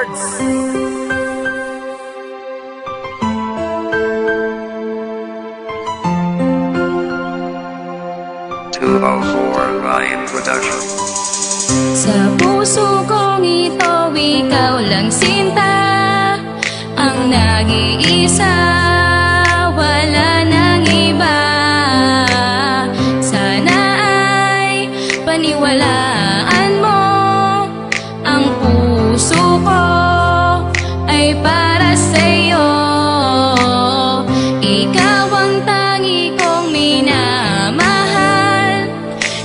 Records. 204 Lion Production. Sa puso kong ito, ikaw lang sinta, ang nag-iisa, wala nang iba. Sana ay paniwalaan mo, ang puso ko ay para sa'yo. Ikaw ang tangi kong minamahal,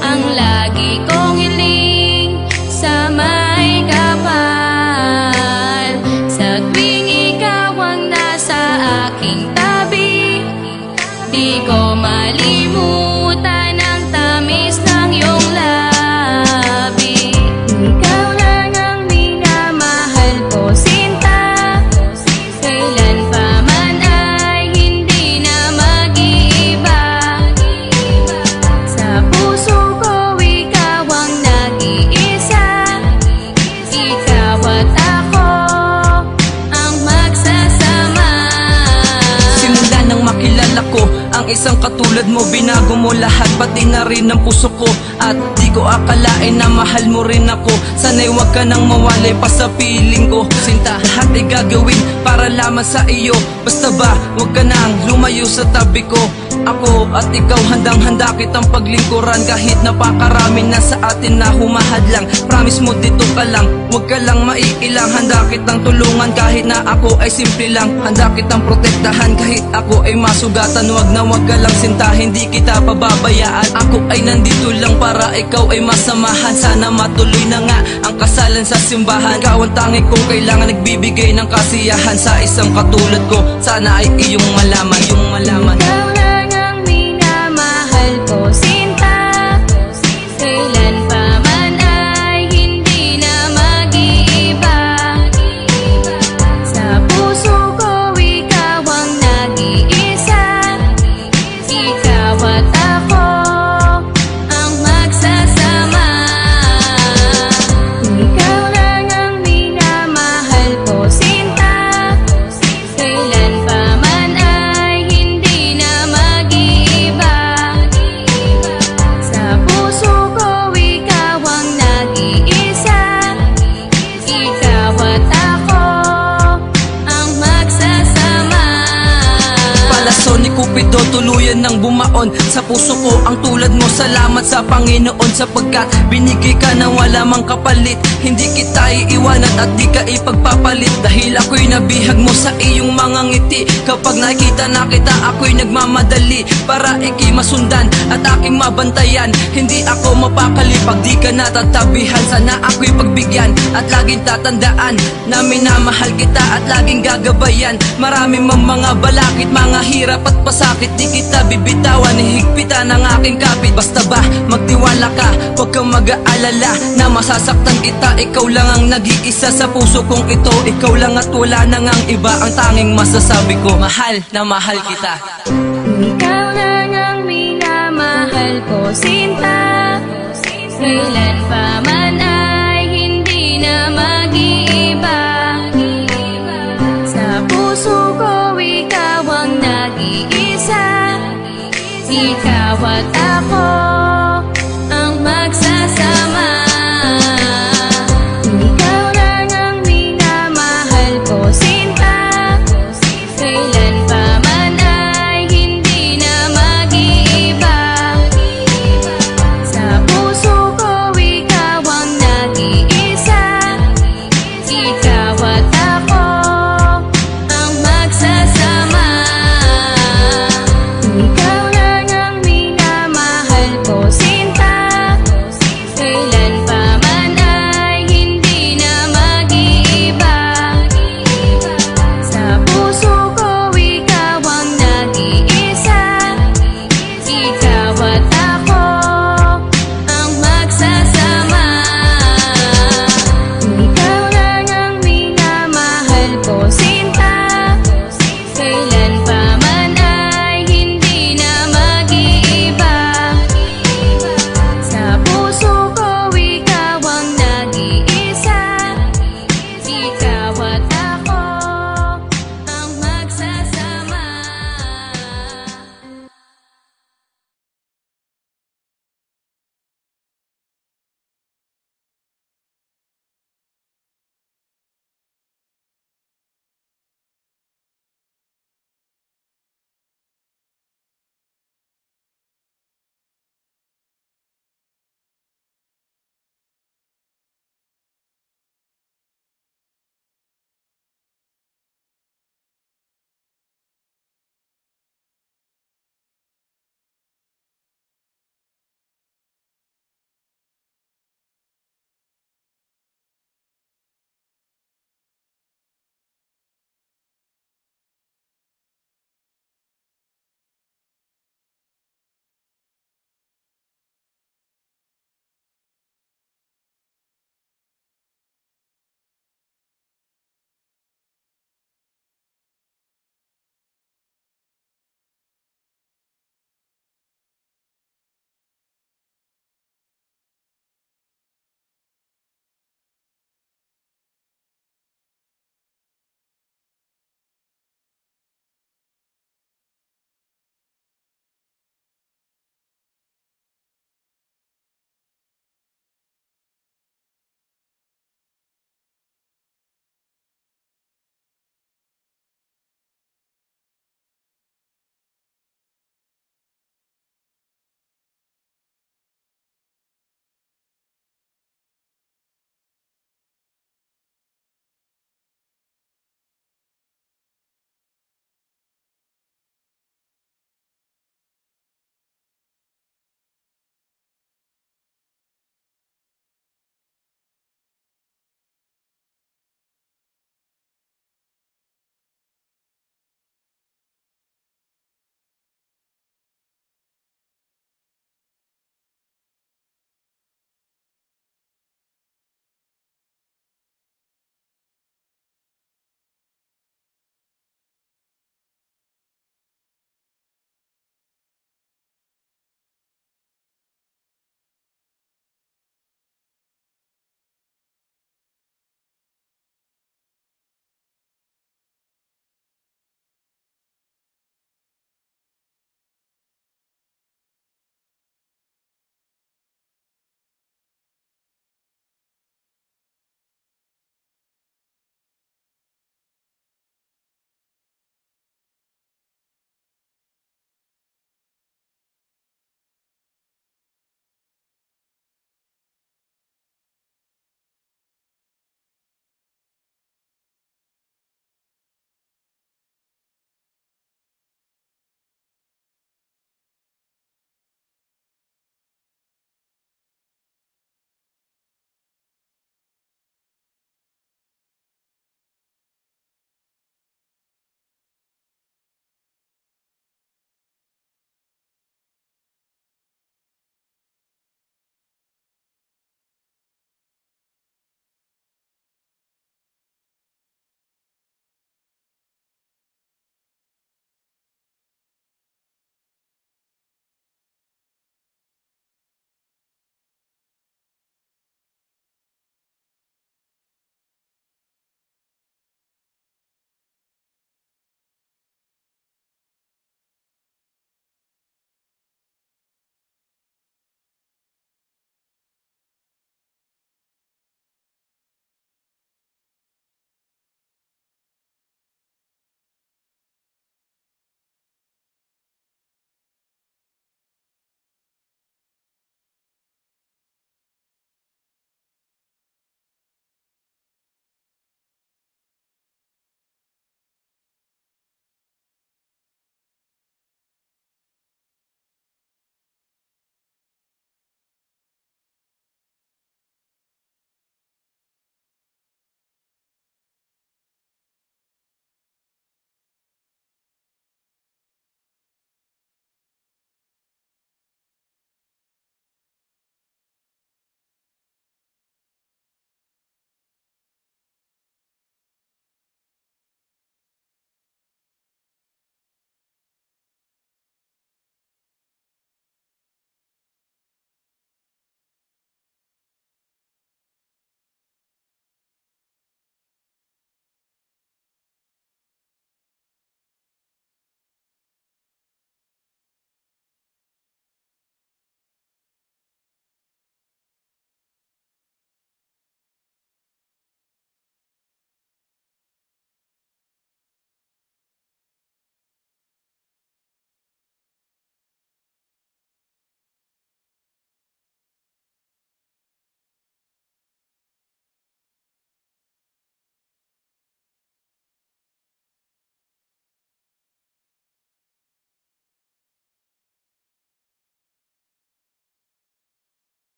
ang lagi kong hiling sa may kapal. Sa tuwing ikaw ang nasa aking tabi, di ko malimutan ang tamis ng iyong labi. Ikaw lang ang minamahal ko, sinta, kailan pa man ay hindi na mag-iiba. Sa puso ko ikaw ang nag-iisa, ikaw at ako ang magsasama. Simula nang makilala ko ang isang katulad mo, binago mo lahat, pati na rin ang puso ko. At di ko akalain na mahal mo rin ako. Sana'y wag ka nang mawalay pa sa piling ko, sinta. Lahat ay gagawin para lamang sa iyo. Basta ba, wag ka nang lumayo sa tabi ko. Ako at ikaw handang-handa kitang paglingkuran, kahit napakarami na sa atin na humahadlang. Promise mo dito ka lang, wag ka lang maiilang. Handa kitang tulungan kahit na ako ay simple lang. Handa kitang protektahan kahit ako ay masugatan. Wag na wag ka lang sinta, hindi kita pababayaan. Ako ay nandito lang para ikaw ay masamahan. Sana matuloy na nga ang kasalan sa simbahan. Ikaw ang tangi kong kailangan, nagbibigay ng kasiyahan sa isang katulad ko. Sana ay iyong malaman, iyong malaman. Ikaw lang ang minamahal ko, sinta, kailan pa man ay hindi na mag-iiba. Sa puso ko ikaw ang nag-iisa, ikaw at ako ang magsasama. Ikaw lang ang minamahal ko, sinta, kailan pa man ay hindi na mag-iiba. Sa puso ko ikaw ang nag-iisa, ikaw at ako ang magsasama. Palaso ni Cupido, tuluyan ng bumaon sa puso ko ang tulad mo. Salamat sa Panginoon sapagkat binigay ka ng wala mang kapalit. Hindi kita iiwanan at di ka ipagpapalit, dahil ako'y nabihag mo sa iyong mga ngiti. Kapag nakita na kita, ako'y nagmamadali para ika'y masundan at aking mabantayan. Hindi ako mapakali pag di ka natatabihan. Sana ako'y pagbigyan at laging tatandaan na minamahal kita at laging gagabayan. Marami mang mga balakid, mga hirap at pasakit, di kita bibitawan, hihigpitan ang aking kapit. Basta ba, magtiwala ka, huwag kang mag-aalala na masasaktan kita. Ikaw lang ang nag-iisa sa puso kong ito. Ikaw lang at wala nang ang iba, ang tanging masasabi ko, mahal na mahal kita. Ikaw lang ang minamahal ko, sinta, kailan pa man